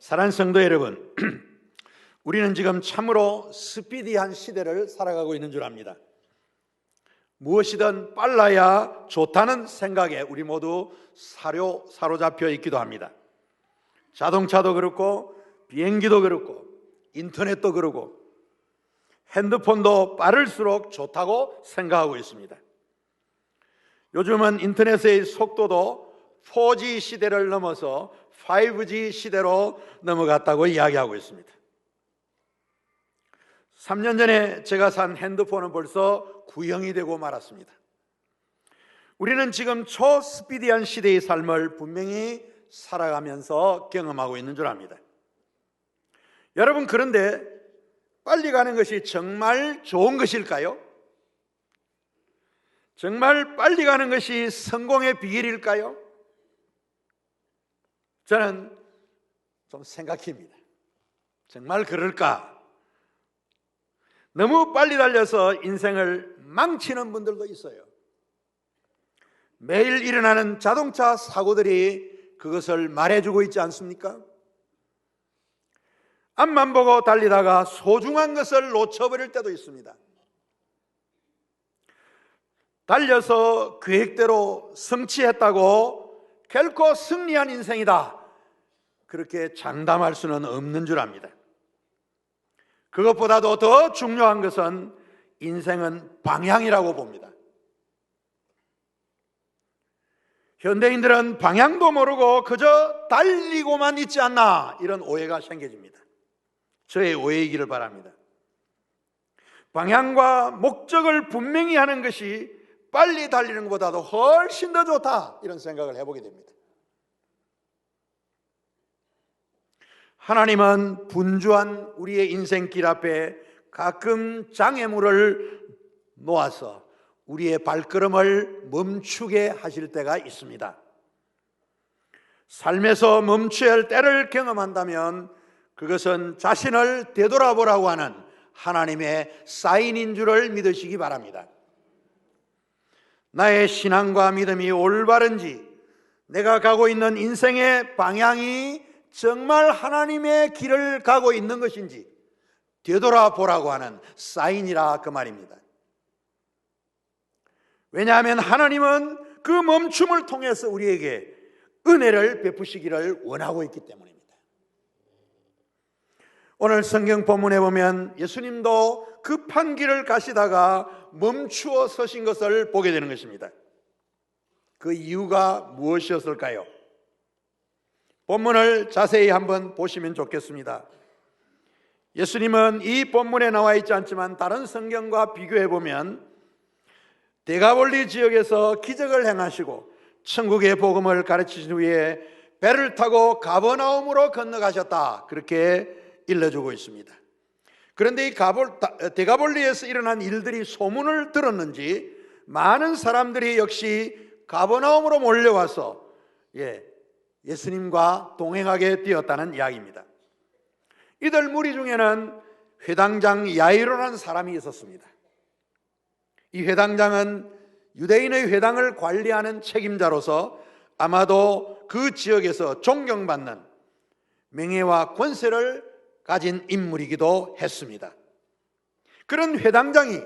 사랑하는 성도 여러분, 우리는 지금 참으로 스피디한 시대를 살아가고 있는 줄 압니다. 무엇이든 빨라야 좋다는 생각에 우리 모두 사로잡혀 있기도 합니다. 자동차도 그렇고 비행기도 그렇고 인터넷도 그렇고 핸드폰도 빠를수록 좋다고 생각하고 있습니다. 요즘은 인터넷의 속도도 4G 시대를 넘어서 5G 시대로 넘어갔다고 이야기하고 있습니다. 3년 전에 제가 산 핸드폰은 벌써 구형이 되고 말았습니다. 우리는 지금 초스피디한 시대의 삶을 분명히 살아가면서 경험하고 있는 줄 압니다. 여러분, 그런데 빨리 가는 것이 정말 좋은 것일까요? 정말 빨리 가는 것이 성공의 비결일까요? 저는 좀 생각입니다. 정말 그럴까? 너무 빨리 달려서 인생을 망치는 분들도 있어요. 매일 일어나는 자동차 사고들이 그것을 말해주고 있지 않습니까? 앞만 보고 달리다가 소중한 것을 놓쳐버릴 때도 있습니다. 달려서 계획대로 성취했다고 결코 승리한 인생이다, 그렇게 장담할 수는 없는 줄 압니다. 그것보다도 더 중요한 것은 인생은 방향이라고 봅니다. 현대인들은 방향도 모르고 그저 달리고만 있지 않나, 이런 오해가 생겨집니다. 저의 오해이기를 바랍니다. 방향과 목적을 분명히 하는 것이 빨리 달리는 것보다도 훨씬 더 좋다, 이런 생각을 해보게 됩니다. 하나님은 분주한 우리의 인생길 앞에 가끔 장애물을 놓아서 우리의 발걸음을 멈추게 하실 때가 있습니다. 삶에서 멈춰야 할 때를 경험한다면 그것은 자신을 되돌아보라고 하는 하나님의 사인인 줄을 믿으시기 바랍니다. 나의 신앙과 믿음이 올바른지, 내가 가고 있는 인생의 방향이 정말 하나님의 길을 가고 있는 것인지 되돌아보라고 하는 사인이라 그 말입니다. 왜냐하면 하나님은 그 멈춤을 통해서 우리에게 은혜를 베푸시기를 원하고 있기 때문입니다. 오늘 성경 본문에 보면 예수님도 급한 길을 가시다가 멈추어 서신 것을 보게 되는 것입니다. 그 이유가 무엇이었을까요? 본문을 자세히 한번 보시면 좋겠습니다. 예수님은 이 본문에 나와 있지 않지만 다른 성경과 비교해 보면 데가볼리 지역에서 기적을 행하시고 천국의 복음을 가르치신 후에 배를 타고 가버나움으로 건너가셨다, 그렇게 일러주고 있습니다. 그런데 이 데가볼리에서 일어난 일들이 소문을 들었는지 많은 사람들이 역시 가버나움으로 몰려와서 예수님과 동행하게 되었다는 이야기입니다. 이들 무리 중에는 회당장 야이로라는 사람이 있었습니다. 이 회당장은 유대인의 회당을 관리하는 책임자로서 아마도 그 지역에서 존경받는 명예와 권세를 가진 인물이기도 했습니다. 그런 회당장이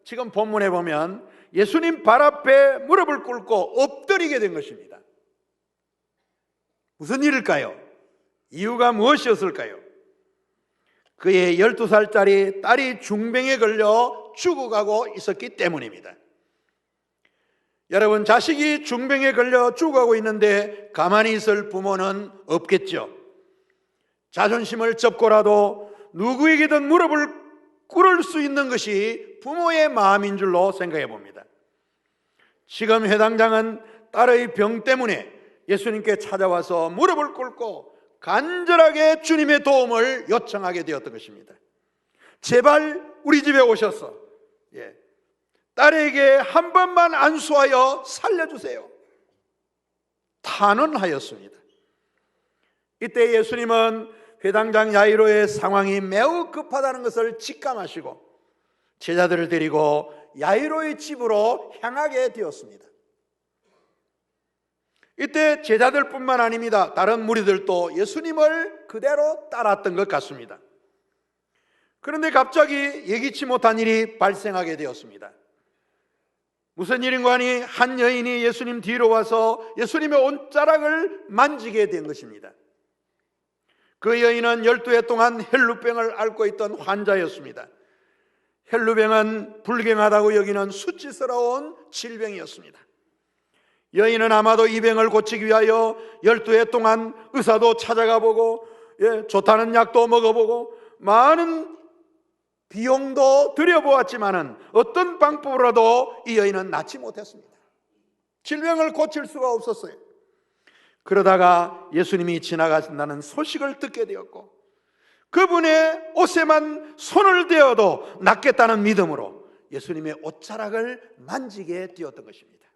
지금 본문에 보면 예수님 발 앞에 무릎을 꿇고 엎드리게 된 것입니다. 무슨 일일까요? 이유가 무엇이었을까요? 그의 12살짜리 딸이 중병에 걸려 죽어가고 있었기 때문입니다. 여러분, 자식이 중병에 걸려 죽어가고 있는데 가만히 있을 부모는 없겠죠. 자존심을 접고라도 누구에게든 무릎을 꿇을 수 있는 것이 부모의 마음인 줄로 생각해 봅니다. 지금 회당장은 딸의 병 때문에 예수님께 찾아와서 무릎을 꿇고 간절하게 주님의 도움을 요청하게 되었던 것입니다. 제발 우리 집에 오셔서 딸에게 한 번만 안수하여 살려주세요, 탄원하였습니다. 이때 예수님은 회당장 야이로의 상황이 매우 급하다는 것을 직감하시고 제자들을 데리고 야이로의 집으로 향하게 되었습니다. 이때 제자들뿐만 아닙니다. 다른 무리들도 예수님을 그대로 따랐던 것 같습니다. 그런데 갑자기 예기치 못한 일이 발생하게 되었습니다. 무슨 일인가 하니 한 여인이 예수님 뒤로 와서 예수님의 옷자락을 만지게 된 것입니다. 그 여인은 12해 동안 헬루병을 앓고 있던 환자였습니다. 헬루병은 불경하다고 여기는 수치스러운 질병이었습니다. 여인은 아마도 이 병을 고치기 위하여 12해 동안 의사도 찾아가 보고 좋다는 약도 먹어보고 많은 비용도 들여보았지만은 어떤 방법으로도 이 여인은 낫지 못했습니다. 질병을 고칠 수가 없었어요. 그러다가 예수님이 지나가신다는 소식을 듣게 되었고 그분의 옷에만 손을 대어도 낫겠다는 믿음으로 예수님의 옷자락을 만지게 되었던 것입니다.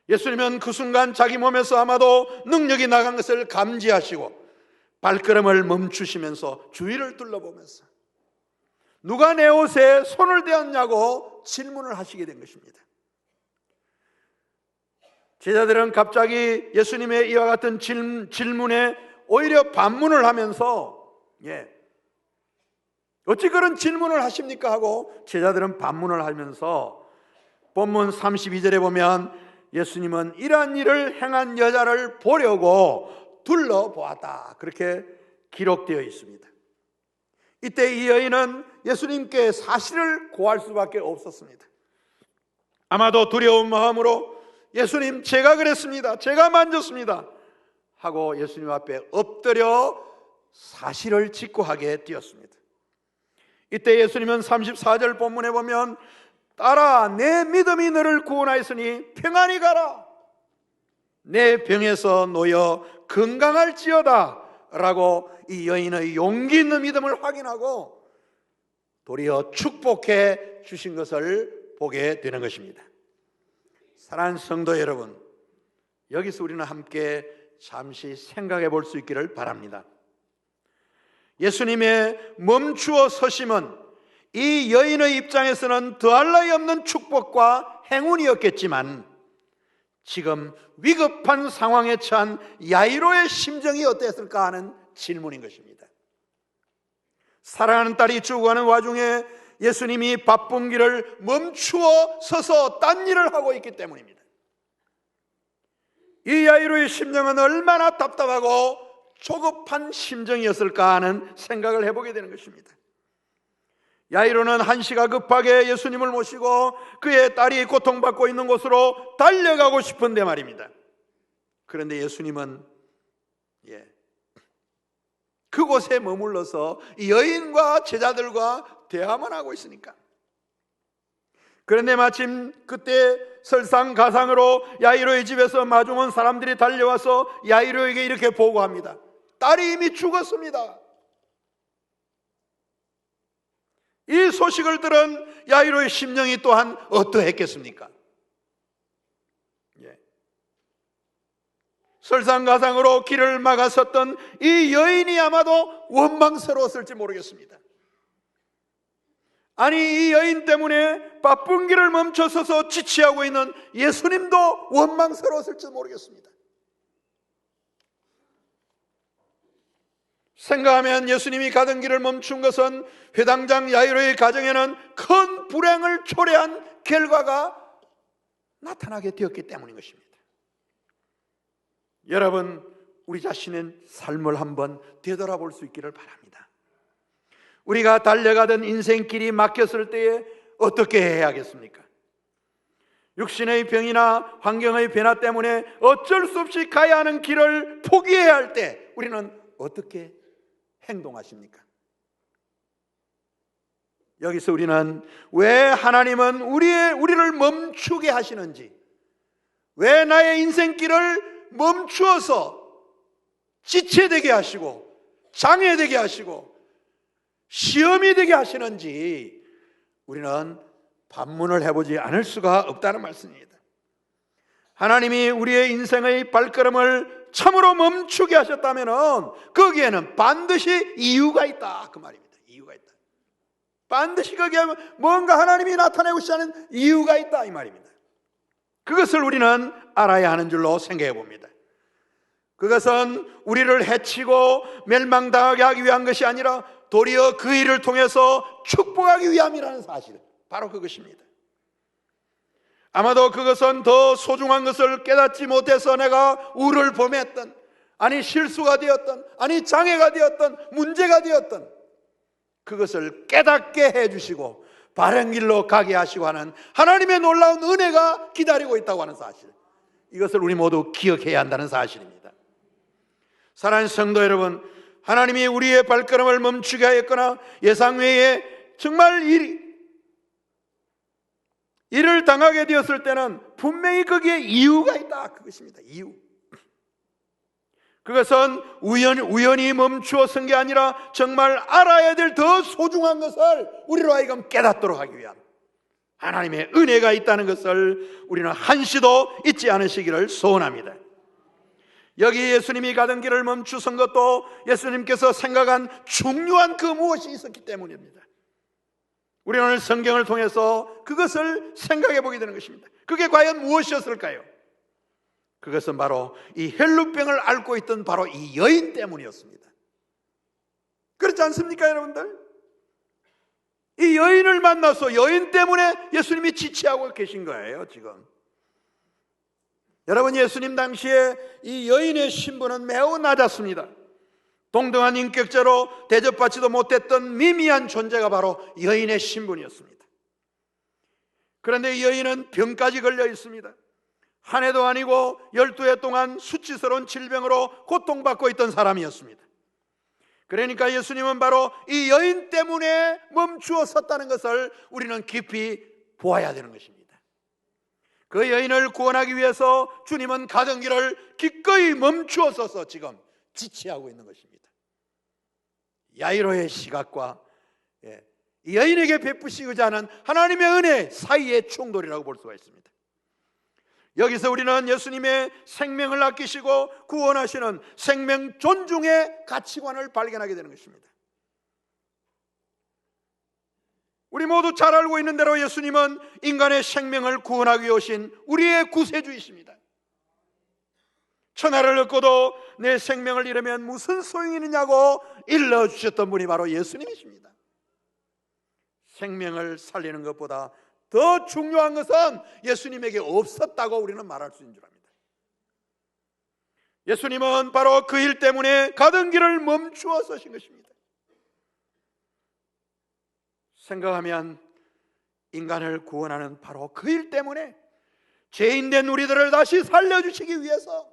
예수님은 그 순간 자기 몸에서 아마도 능력이 나간 것을 감지하시고 발걸음을 멈추시면서 주위를 둘러보면서 누가 내 옷에 손을 대었냐고 질문을 하시게 된 것입니다. 제자들은 갑자기 예수님의 이와 같은 질문에 오히려 반문을 하면서 어찌 그런 질문을 하십니까 하고 제자들은 반문을 하면서 본문 32절에 보면 예수님은 이러한 일을 행한 여자를 보려고 둘러보았다, 그렇게 기록되어 있습니다. 이때 이 여인은 예수님께 사실을 고할 수밖에 없었습니다. 아마도 두려운 마음으로 예수님, 제가 그랬습니다, 제가 만졌습니다 하고 예수님 앞에 엎드려 사실을 직구하게 되었습니다. 이때 예수님은 34절 본문에 보면 딸아, 내 믿음이 너를 구원하였으니 평안히 가라, 내 병에서 놓여 건강할지어다 라고 이 여인의 용기 있는 믿음을 확인하고 도리어 축복해 주신 것을 보게 되는 것입니다. 사랑하는 성도 여러분, 여기서 우리는 함께 잠시 생각해 볼 수 있기를 바랍니다. 예수님의 멈추어 서심은 이 여인의 입장에서는 더할 나위 없는 축복과 행운이었겠지만 지금 위급한 상황에 처한 야이로의 심정이 어땠을까 하는 질문인 것입니다. 사랑하는 딸이 죽어가는 와중에 예수님이 바쁜 길을 멈추어 서서 딴 일을 하고 있기 때문입니다. 이 야이로의 심정은 얼마나 답답하고 조급한 심정이었을까 하는 생각을 해보게 되는 것입니다. 야이로는 한시가 급하게 예수님을 모시고 그의 딸이 고통받고 있는 곳으로 달려가고 싶은데 말입니다. 그런데 예수님은 그곳에 머물러서 여인과 제자들과 대화만 하고 있으니까. 그런데 마침 그때 설상가상으로 야이로의 집에서 마중 온 사람들이 달려와서 야이로에게 이렇게 보고합니다. 딸이 이미 죽었습니다. 이 소식을 들은 야이로의 심령이 또한 어떠했겠습니까? 설상가상으로 길을 막았었던 이 여인이 아마도 원망스러웠을지 모르겠습니다. 아니, 이 여인 때문에 바쁜 길을 멈춰서서 지치하고 있는 예수님도 원망스러웠을지 모르겠습니다. 생각하면 예수님이 가던 길을 멈춘 것은 회당장 야이로의 가정에는 큰 불행을 초래한 결과가 나타나게 되었기 때문인 것입니다. 여러분, 우리 자신의 삶을 한번 되돌아볼 수 있기를 바랍니다. 우리가 달려가던 인생길이 막혔을 때에 어떻게 해야겠습니까? 육신의 병이나 환경의 변화 때문에 어쩔 수 없이 가야 하는 길을 포기해야 할 때 우리는 어떻게 행동하십니까? 여기서 우리는 왜 하나님은 우리를 멈추게 하시는지, 왜 나의 인생길을 멈추어서 지체되게 하시고 장애되게 하시고 시험이 되게 하시는지 우리는 반문을 해보지 않을 수가 없다는 말씀입니다. 하나님이 우리의 인생의 발걸음을 참으로 멈추게 하셨다면 거기에는 반드시 이유가 있다, 그 말입니다. 이유가 있다. 반드시 거기에 뭔가 하나님이 나타내고자 하는 이유가 있다, 이 말입니다. 그것을 우리는 알아야 하는 줄로 생각해 봅니다. 그것은 우리를 해치고 멸망당하게 하기 위한 것이 아니라 도리어 그 일을 통해서 축복하기 위함이라는 사실, 바로 그것입니다. 아마도 그것은 더 소중한 것을 깨닫지 못해서 내가 우를 범했던, 아니 실수가 되었던, 아니 장애가 되었던, 문제가 되었던, 그것을 깨닫게 해주시고 바른 길로 가게 하시고 하는 하나님의 놀라운 은혜가 기다리고 있다고 하는 사실, 이것을 우리 모두 기억해야 한다는 사실입니다. 사랑하는 성도 여러분, 하나님이 우리의 발걸음을 멈추게 하였거나 예상 외에 정말 일을 당하게 되었을 때는 분명히 거기에 이유가 있다, 그것입니다. 이유. 그것은 우연히 멈추어선 게 아니라 정말 알아야 될 더 소중한 것을 우리로 하여금 깨닫도록 하기 위한 하나님의 은혜가 있다는 것을 우리는 한시도 잊지 않으시기를 소원합니다. 여기 예수님이 가던 길을 멈추선 것도 예수님께서 생각한 중요한 그 무엇이 있었기 때문입니다. 우리 오늘 성경을 통해서 그것을 생각해 보게 되는 것입니다. 그게 과연 무엇이었을까요? 그것은 바로 이 혈루병을 앓고 있던 바로 이 여인 때문이었습니다. 그렇지 않습니까, 여러분들? 이 여인을 만나서 여인 때문에 예수님이 지체하고 계신 거예요, 지금. 여러분, 예수님 당시에 이 여인의 신분은 매우 낮았습니다. 동등한 인격자로 대접받지도 못했던 미미한 존재가 바로 여인의 신분이었습니다. 그런데 이 여인은 병까지 걸려 있습니다. 한 해도 아니고 12해 동안 수치스러운 질병으로 고통받고 있던 사람이었습니다. 그러니까 예수님은 바로 이 여인 때문에 멈추어 섰다는 것을 우리는 깊이 보아야 되는 것입니다. 그 여인을 구원하기 위해서 주님은 가던 길을 기꺼이 멈추어 서서 지금 지체하고 있는 것입니다. 야이로의 시각과 이 여인에게 베푸시고자 하는 하나님의 은혜 사이의 충돌이라고 볼 수가 있습니다. 여기서 우리는 예수님의 생명을 아끼시고 구원하시는 생명 존중의 가치관을 발견하게 되는 것입니다. 우리 모두 잘 알고 있는 대로 예수님은 인간의 생명을 구원하기 위해 오신 우리의 구세주이십니다. 천하를 얻고도 내 생명을 잃으면 무슨 소용이 있느냐고 일러주셨던 분이 바로 예수님이십니다. 생명을 살리는 것보다 더 중요한 것은 예수님에게 없었다고 우리는 말할 수 있는 줄 압니다. 예수님은 바로 그 일 때문에 가던 길을 멈추어 서신 것입니다. 생각하면 인간을 구원하는 바로 그 일 때문에 죄인된 우리들을 다시 살려주시기 위해서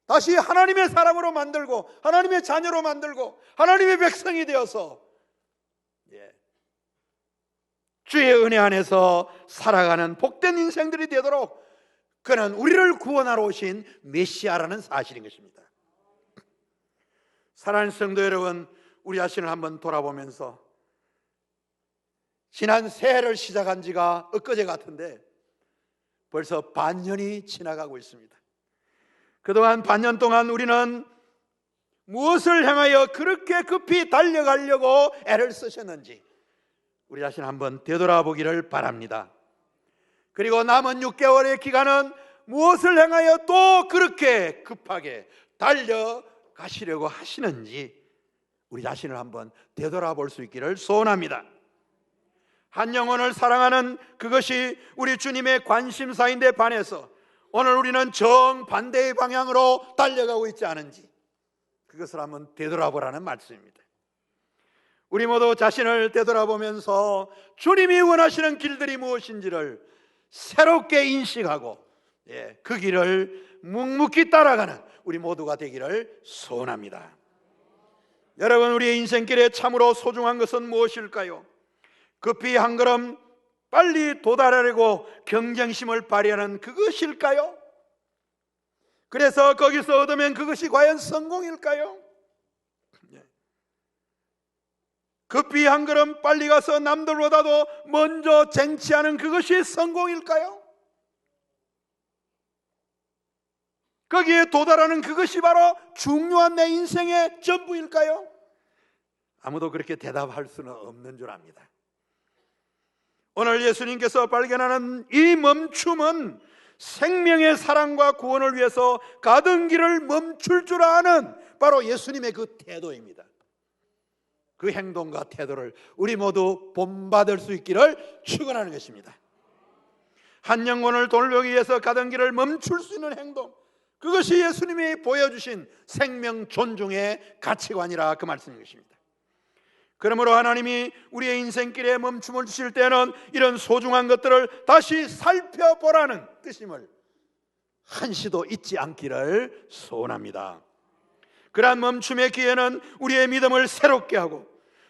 다시 하나님의 사람으로 만들고 하나님의 자녀로 만들고 하나님의 백성이 되어서 주의 은혜 안에서 살아가는 복된 인생들이 되도록 그는 우리를 구원하러 오신 메시아라는 사실인 것입니다. 사랑하는 성도 여러분, 우리 자신을 한번 돌아보면서 지난 새해를 시작한 지가 엊그제 같은데 벌써 반년이 지나가고 있습니다. 그동안 반년 동안 우리는 무엇을 향하여 그렇게 급히 달려가려고 애를 쓰셨는지 우리 자신 한번 되돌아보기를 바랍니다. 그리고 남은 6개월의 기간은 무엇을 향하여 또 그렇게 급하게 달려가시려고 하시는지 우리 자신을 한번 되돌아볼 수 있기를 소원합니다. 한 영혼을 사랑하는 그것이 우리 주님의 관심사인데 반해서 오늘 우리는 정반대의 방향으로 달려가고 있지 않은지 그것을 한번 되돌아보라는 말씀입니다. 우리 모두 자신을 되돌아보면서 주님이 원하시는 길들이 무엇인지를 새롭게 인식하고 그 길을 묵묵히 따라가는 우리 모두가 되기를 소원합니다. 여러분, 우리의 인생길에 참으로 소중한 것은 무엇일까요? 급히 한 걸음 빨리 도달하려고 경쟁심을 발휘하는 그것일까요? 그래서 거기서 얻으면 그것이 과연 성공일까요? 급히 한 걸음 빨리 가서 남들보다도 먼저 쟁취하는 그것이 성공일까요? 거기에 도달하는 그것이 바로 중요한 내 인생의 전부일까요? 아무도 그렇게 대답할 수는 없는 줄 압니다. 오늘 예수님께서 발견하는 이 멈춤은 생명의 사랑과 구원을 위해서 가던 길을 멈출 줄 아는 바로 예수님의 그 태도입니다. 그 행동과 태도를 우리 모두 본받을 수 있기를 축원하는 것입니다. 한 영혼을 돌보기 위해서 가던 길을 멈출 수 있는 행동, 그것이 예수님이 보여주신 생명 존중의 가치관이라 그 말씀인 것입니다. 그러므로 하나님이 우리의 인생길에 멈춤을 주실 때는 이런 소중한 것들을 다시 살펴보라는 뜻임을 한시도 잊지 않기를 소원합니다. 그러한 멈춤의 기회는 우리의 믿음을 새롭게 하고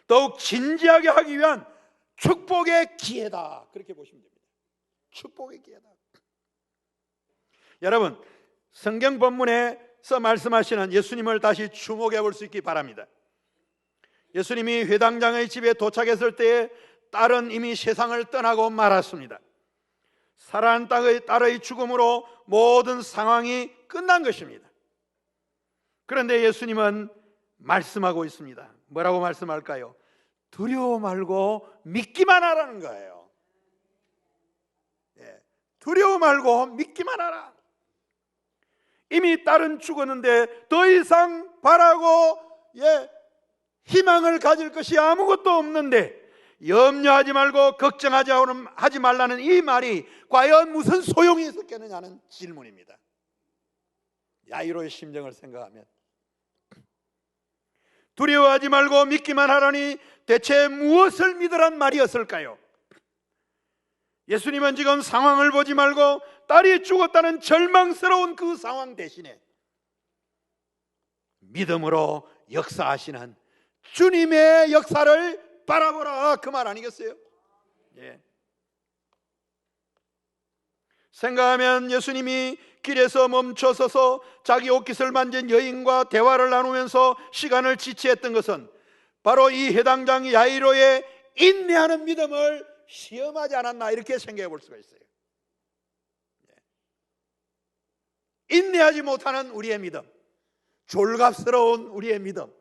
더욱 진지하게 하기 위한 축복의 기회다, 그렇게 보시면 됩니다. 축복의 기회다. 여러분, 성경 본문에서 말씀하시는 예수님을 다시 주목해 볼 수 있기 바랍니다. 예수님이 회당장의 집에 도착했을 때에 딸은 이미 세상을 떠나고 말았습니다. 사랑하는 딸의 죽음으로 모든 상황이 끝난 것입니다. 그런데 예수님은 말씀하고 있습니다. 뭐라고 말씀할까요? 두려워 말고 믿기만 하라는 거예요. 두려워 말고 믿기만 하라. 이미 딸은 죽었는데 더 이상 바라고 희망을 가질 것이 아무것도 없는데 염려하지 말고 걱정하지 말라는 이 말이 과연 무슨 소용이 있었겠느냐는 질문입니다. 야이로의 심정을 생각하면 두려워하지 말고 믿기만 하라니 대체 무엇을 믿으란 말이었을까요? 예수님은 지금 상황을 보지 말고 딸이 죽었다는 절망스러운 그 상황 대신에 믿음으로 역사하시는 주님의 역사를 바라보라, 그 말 아니겠어요? 생각하면 예수님이 길에서 멈춰서서 자기 옷깃을 만진 여인과 대화를 나누면서 시간을 지체했던 것은 바로 이 해당장 야이로의 인내하는 믿음을 시험하지 않았나, 이렇게 생각해 볼 수가 있어요. 인내하지 못하는 우리의 믿음, 졸갑스러운 우리의 믿음,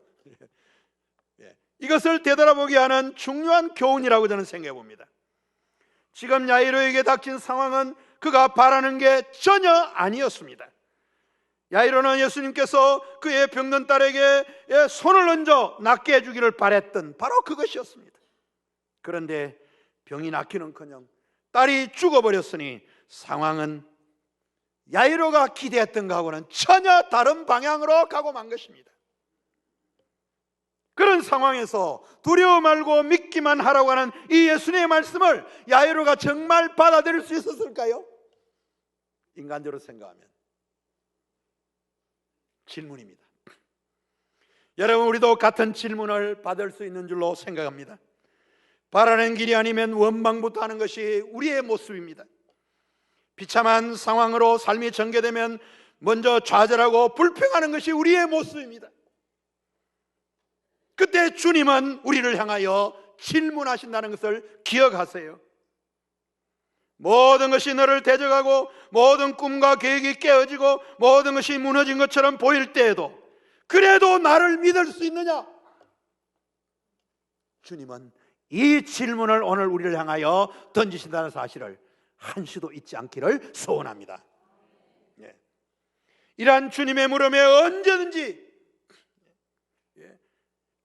이것을 되돌아보게 하는 중요한 교훈이라고 저는 생각해 봅니다. 지금 야이로에게 닥친 상황은 그가 바라는 게 전혀 아니었습니다. 야이로는 예수님께서 그의 병든 딸에게 손을 얹어 낫게 해주기를 바랬던 바로 그것이었습니다. 그런데 병이 낫기는커녕 딸이 죽어버렸으니 상황은 야이로가 기대했던 것하고는 전혀 다른 방향으로 가고 만 것입니다. 그런 상황에서 두려워 말고 믿기만 하라고 하는 이 예수님의 말씀을 야이로가 정말 받아들일 수 있었을까요? 인간적으로 생각하면 질문입니다. 여러분, 우리도 같은 질문을 받을 수 있는 줄로 생각합니다. 바라는 길이 아니면 원망부터 하는 것이 우리의 모습입니다. 비참한 상황으로 삶이 전개되면 먼저 좌절하고 불평하는 것이 우리의 모습입니다. 그때 주님은 우리를 향하여 질문하신다는 것을 기억하세요. 모든 것이 너를 대적하고 모든 꿈과 계획이 깨어지고 모든 것이 무너진 것처럼 보일 때에도 그래도 나를 믿을 수 있느냐? 주님은 이 질문을 오늘 우리를 향하여 던지신다는 사실을 한시도 잊지 않기를 소원합니다. 이러한 주님의 물음에 언제든지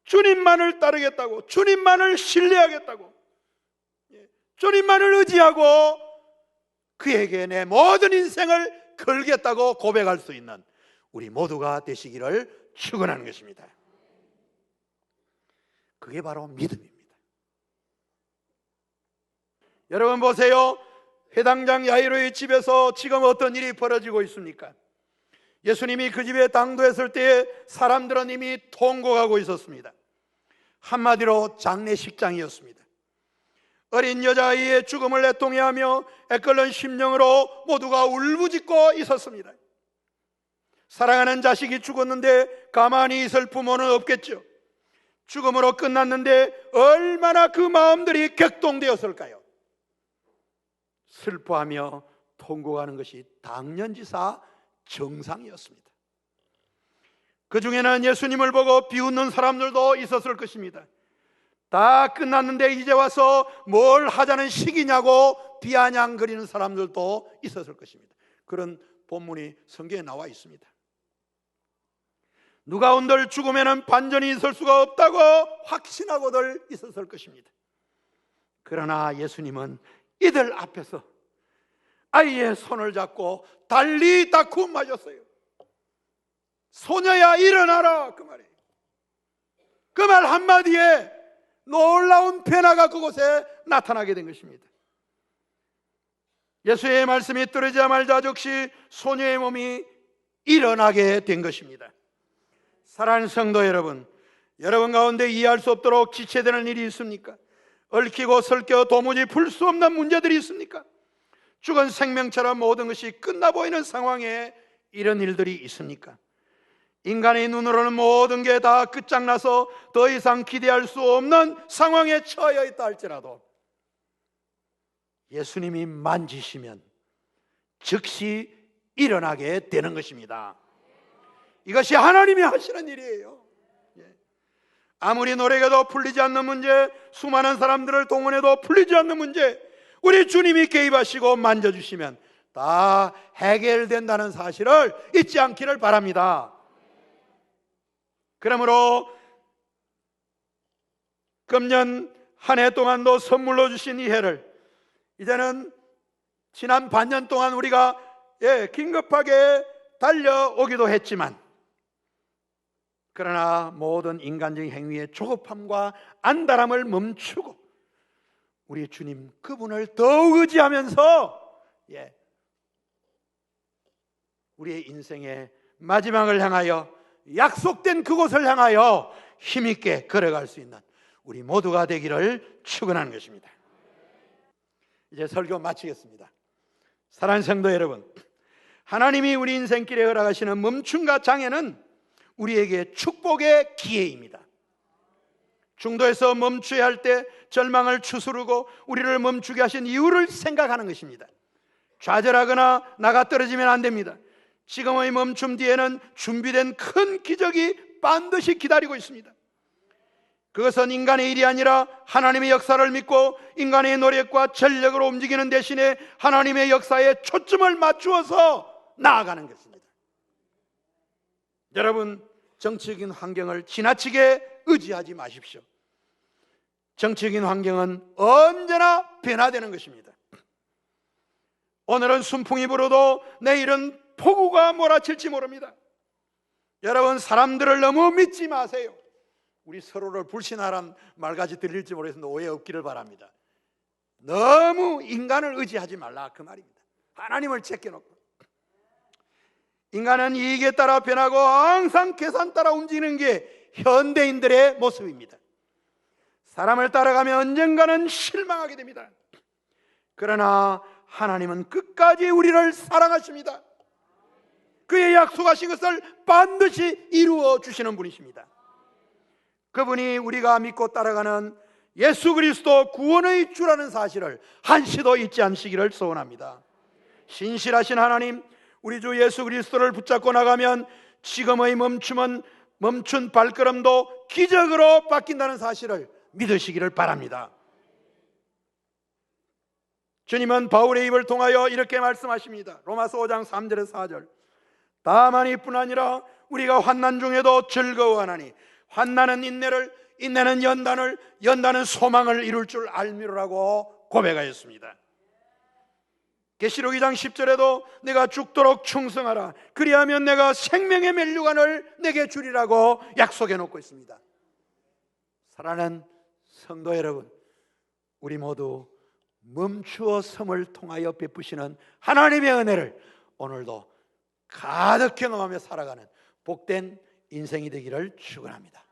주님만을 따르겠다고, 주님만을 신뢰하겠다고, 주님만을 의지하고 그에게 내 모든 인생을 걸겠다고 고백할 수 있는 우리 모두가 되시기를 축원하는 것입니다. 그게 바로 믿음입니다. 여러분 보세요. 해당장 야이로의 집에서 지금 어떤 일이 벌어지고 있습니까? 예수님이 그 집에 당도했을 때에 사람들은 이미 통곡하고 있었습니다. 한마디로 장례식장이었습니다. 어린 여자아이의 죽음을 애통해하며 애끓는 심령으로 모두가 울부짖고 있었습니다. 사랑하는 자식이 죽었는데 가만히 있을 부모는 없겠죠. 죽음으로 끝났는데 얼마나 그 마음들이 격동되었을까요? 슬퍼하며 통곡하는 것이 당연지사 정상이었습니다. 그 중에는 예수님을 보고 비웃는 사람들도 있었을 것입니다. 다 끝났는데 이제 와서 뭘 하자는 시기냐고 비아냥거리는 사람들도 있었을 것입니다. 그런 본문이 성경에 나와 있습니다. 누가 온들 죽음에는 반전이 있을 수가 없다고 확신하고들 있었을 것입니다. 그러나 예수님은 이들 앞에서 아이의 손을 잡고 달리 닦고 맞았어요. 소녀야 일어나라, 그 말이에요. 그 말 한마디에 놀라운 변화가 그곳에 나타나게 된 것입니다. 예수의 말씀이 떨어지자마자 즉시 소녀의 몸이 일어나게 된 것입니다. 사랑하는 성도 여러분, 여러분 가운데 이해할 수 없도록 지체되는 일이 있습니까? 얽히고 설켜 도무지 풀 수 없는 문제들이 있습니까? 죽은 생명처럼 모든 것이 끝나 보이는 상황에 이런 일들이 있습니까? 인간의 눈으로는 모든 게 다 끝장나서 더 이상 기대할 수 없는 상황에 처해 있다 할지라도 예수님이 만지시면 즉시 일어나게 되는 것입니다. 이것이 하나님이 하시는 일이에요. 아무리 노력해도 풀리지 않는 문제, 수많은 사람들을 동원해도 풀리지 않는 문제, 우리 주님이 개입하시고 만져주시면 다 해결된다는 사실을 잊지 않기를 바랍니다. 그러므로 금년 한 해 동안도 선물로 주신 이 해를 이제는 지난 반년 동안 우리가 긴급하게 달려오기도 했지만, 그러나 모든 인간적인 행위의 조급함과 안달함을 멈추고 우리 주님 그분을 더욱 의지하면서 우리의 인생의 마지막을 향하여 약속된 그곳을 향하여 힘있게 걸어갈 수 있는 우리 모두가 되기를 축원하는 것입니다. 이제 설교 마치겠습니다. 사랑하는 성도 여러분, 하나님이 우리 인생길에 허락하시는 멈춤과 장애는 우리에게 축복의 기회입니다. 중도에서 멈춰야 할 때 절망을 추스르고 우리를 멈추게 하신 이유를 생각하는 것입니다. 좌절하거나 나가 떨어지면 안 됩니다. 지금의 멈춤 뒤에는 준비된 큰 기적이 반드시 기다리고 있습니다. 그것은 인간의 일이 아니라 하나님의 역사를 믿고 인간의 노력과 전력으로 움직이는 대신에 하나님의 역사에 초점을 맞추어서 나아가는 것입니다. 여러분, 정치적인 환경을 지나치게 의지하지 마십시오. 정치적인 환경은 언제나 변화되는 것입니다. 오늘은 순풍이 불어도 내일은 폭우가 몰아칠지 모릅니다. 여러분, 사람들을 너무 믿지 마세요. 우리 서로를 불신하란 말까지 들릴지 모르겠는데 오해 없기를 바랍니다. 너무 인간을 의지하지 말라, 그 말입니다. 하나님을 제껴놓고. 인간은 이익에 따라 변하고 항상 계산 따라 움직이는 게 현대인들의 모습입니다. 사람을 따라가면 언젠가는 실망하게 됩니다. 그러나 하나님은 끝까지 우리를 사랑하십니다. 그의 약속하신 것을 반드시 이루어 주시는 분이십니다. 그분이 우리가 믿고 따라가는 예수 그리스도 구원의 주라는 사실을 한시도 잊지 않으시기를 소원합니다. 신실하신 하나님, 우리 주 예수 그리스도를 붙잡고 나가면 지금의 멈춘 발걸음도 기적으로 바뀐다는 사실을 믿으시기를 바랍니다. 주님은 바울의 입을 통하여 이렇게 말씀하십니다. 로마서 5장 3절에서 4절. 다만 이뿐 아니라 우리가 환난 중에도 즐거워하나니 환난은 인내를, 인내는 연단을, 연단은 소망을 이룰 줄 알미로라고 고백하였습니다. 계시록 2장 10절에도 내가 죽도록 충성하라, 그리하면 내가 생명의 면류관을 내게 주리라고 약속해 놓고 있습니다. 사랑하는 성도 여러분, 우리 모두 멈추어 섬을 통하여 베푸시는 하나님의 은혜를 오늘도 가득 경험하며 살아가는 복된 인생이 되기를 축원합니다.